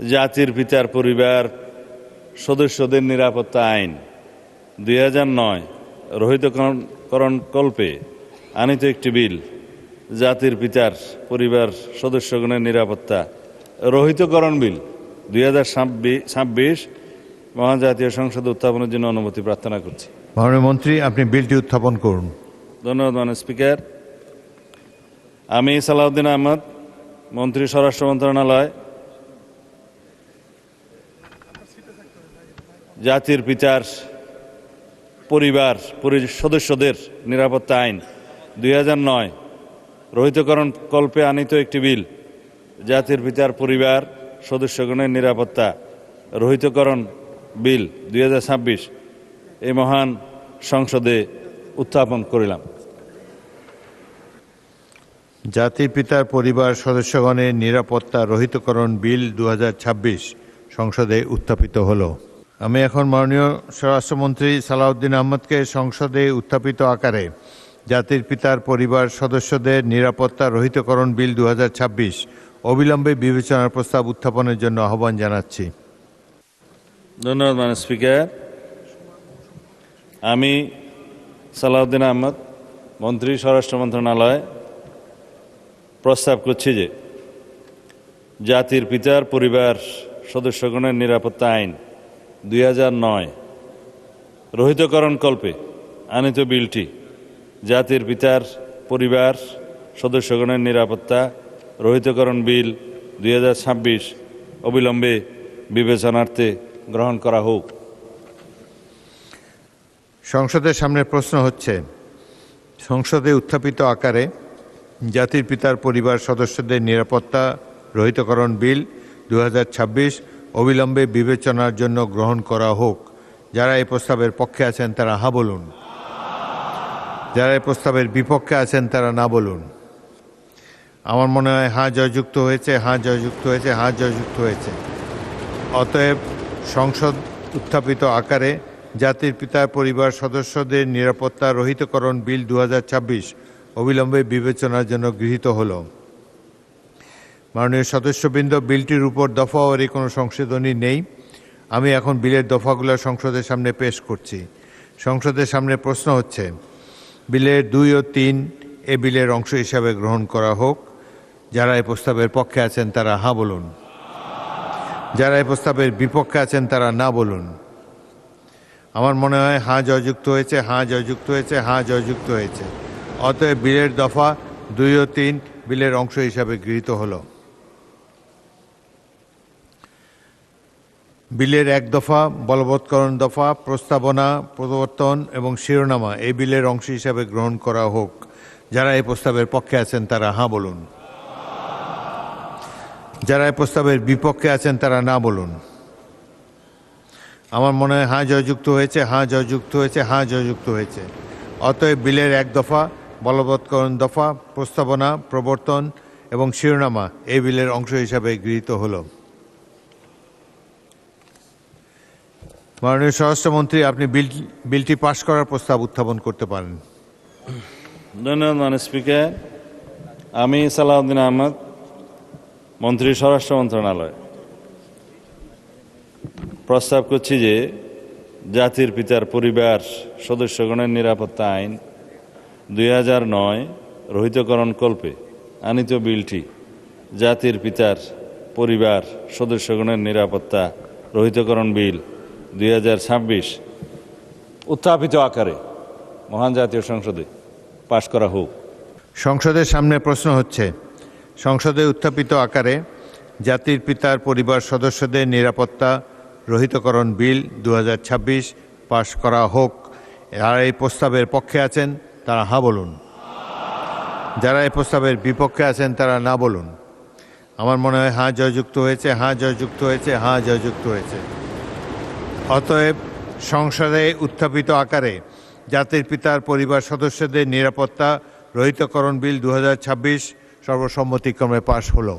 জাতির পিতার পরিবার সদস্যদের নিরাপত্তা আইন 2009 রহিতকরণ কল্পে আনিত একটি বিল জাতির পিতার পরিবার সদস্যগণের নিরাপত্তা রহিতকরণ বিল 2026 মহান জাতীয় সংসদে উত্থাপনের জন্য অনুমতি প্রার্থনা করছি। মাননীয় মন্ত্রী, আপনি বিলটি উত্থাপন করুন। ধন্যবাদ মাননীয় স্পিকার। আমি সালাউদ্দিন আহমদ, মন্ত্রী স্বরাষ্ট্র মন্ত্রণালয়, জাতির পিতার পরিবার সদস্যদের নিরাপত্তা আইন 2009 রহিতকরণ কল্পে আনিত একটি বিল জাতির পিতার পরিবার সদস্যগণের নিরাপত্তা রহিতকরণ বিল 2026 এই মহান সংসদে উত্থাপন করিলাম। জাতির পিতার পরিবার সদস্যগণের নিরাপত্তা রহিতকরণ বিল 2026 সংসদে উত্থাপিত হলো। আমি এখন মাননীয় স্বরাষ্ট্রমন্ত্রী সালাউদ্দিন আহমদকে সংসদে উত্থাপিত আকারে জাতির পিতার পরিবার সদস্যদের নিরাপত্তা রহিতকরণ বিল 2026 অবিলম্বে বিবেচনার প্রস্তাব উত্থাপনের জন্য আহ্বান জানাচ্ছি। ধন্যবাদ মাননীয় স্পিকার। আমি সালাউদ্দিন আহমদ, মন্ত্রী স্বরাষ্ট্র মন্ত্রণালয়, প্রস্তাব করছি যে জাতির পিতার পরিবার সদস্যগণের নিরাপত্তা আইন 2009 রহিতকরণ কল্পে আনিত বিলটি জাতির পিতার পরিবার সদস্যগণের নিরাপত্তা রহিতকরণ বিল 2026 অবিলম্বে বিবেচনার্থে গ্রহণ করা হোক। সংসদের সামনে প্রশ্ন হচ্ছে, সংসদে উত্থাপিত আকারে জাতির পিতার পরিবার সদস্যদের নিরাপত্তা রহিতকরণ বিল 2026 অবিলম্বে বিবেচনার জন্য গ্রহণ করা হোক। যারা এই প্রস্তাবের পক্ষে আছেন তারা হা বলুন, যারা এই প্রস্তাবের বিপক্ষে আছেন তারা না বলুন। আমার মনে হয় হা জয়যুক্ত হয়েছে, হা জয়যুক্ত হয়েছে, হা জয়যুক্ত হয়েছে। অতএব সংসদ উত্থাপিত আকারে জাতির পিতার পরিবার সদস্যদের নিরাপত্তা রহিতকরণ বিল 2026 অবিলম্বে বিবেচনার জন্য গৃহীত হল। মাননীয় সদস্যবৃন্দ, বিলটির উপর দফাওয়ারি কোনো সংশোধনী নেই। আমি এখন বিলের দফাগুলো সংসদের সামনে পেশ করছি। সংসদের সামনে প্রশ্ন হচ্ছে, বিলের 2 ও 3 এ বিলের অংশ হিসাবে গ্রহণ করা হোক। যারা এই প্রস্তাবের পক্ষে আছেন তারা হা বলুন, যারা এই প্রস্তাবের বিপক্ষে আছেন তারা না বলুন। আমার মনে হয় হা জয়যুক্ত হয়েছে, হা জয়যুক্ত হয়েছে, হা জয়যুক্ত হয়েছে। অতএব বিলের দফা 2 ও 3 বিলের অংশ হিসাবে গৃহীত হল। বিলের 1 দফা বলবৎকরণ দফা, প্রস্তাবনা, প্রবর্তন এবং শিরোনামা এই বিলের অংশ হিসাবে গ্রহণ করা হোক। যারা এই প্রস্তাবের পক্ষে আছেন তারা হা বলুন, যারা এই প্রস্তাবের বিপক্ষে আছেন তারা না বলুন। আমার মনে হয় হা জয়যুক্ত হয়েছে, হা জয়যুক্ত হয়েছে, হা জয়যুক্ত হয়েছে। অতএব বিলের 1 দফা বলবৎকরণ দফা, প্রস্তাবনা, প্রবর্তন এবং শিরোনামা এই বিলের অংশ হিসাবে গৃহীত হল। মাননীয় স্বরাষ্ট্রমন্ত্রী, আপনি বিলটি পাশ করার প্রস্তাব উত্থাপন করতে পারেন। ধন্যবাদ মাননীয় স্পিকার। আমি সালাউদ্দিন আহমদ, মন্ত্রী স্বরাষ্ট্র মন্ত্রণালয়, প্রস্তাব করছি যে জাতির পিতার পরিবার সদস্যগণের নিরাপত্তা আইন 2009 রহিতকরণ কল্পে আনিত বিলটি জাতির পিতার পরিবার সদস্যগণের নিরাপত্তা রহিতকরণ বিল 2026 উত্থাপিত আকারে মহান জাতীয় সংসদে পাশ করা হোক। সংসদের সামনে প্রশ্ন হচ্ছে, সংসদে উত্থাপিত আকারে জাতির পিতার পরিবার সদস্যদের নিরাপত্তা রহিতকরণ বিল 2026 পাশ করা হোক। যারা এই প্রস্তাবের পক্ষে আছেন তারা হা বলুন, যারা এই প্রস্তাবের বিপক্ষে আছেন তারা না বলুন। আমার মনে হয় হা জয়যুক্ত হয়েছে, হা জয়যুক্ত হয়েছে, হা জয়যুক্ত হয়েছে। অতএব সংসদে উত্থাপিত আকারে জাতির পিতার পরিবার সদস্যদের নিরাপত্তা রহিতকরণ বিল 2026 সর্বসম্মতিক্রমে পাশ হলো।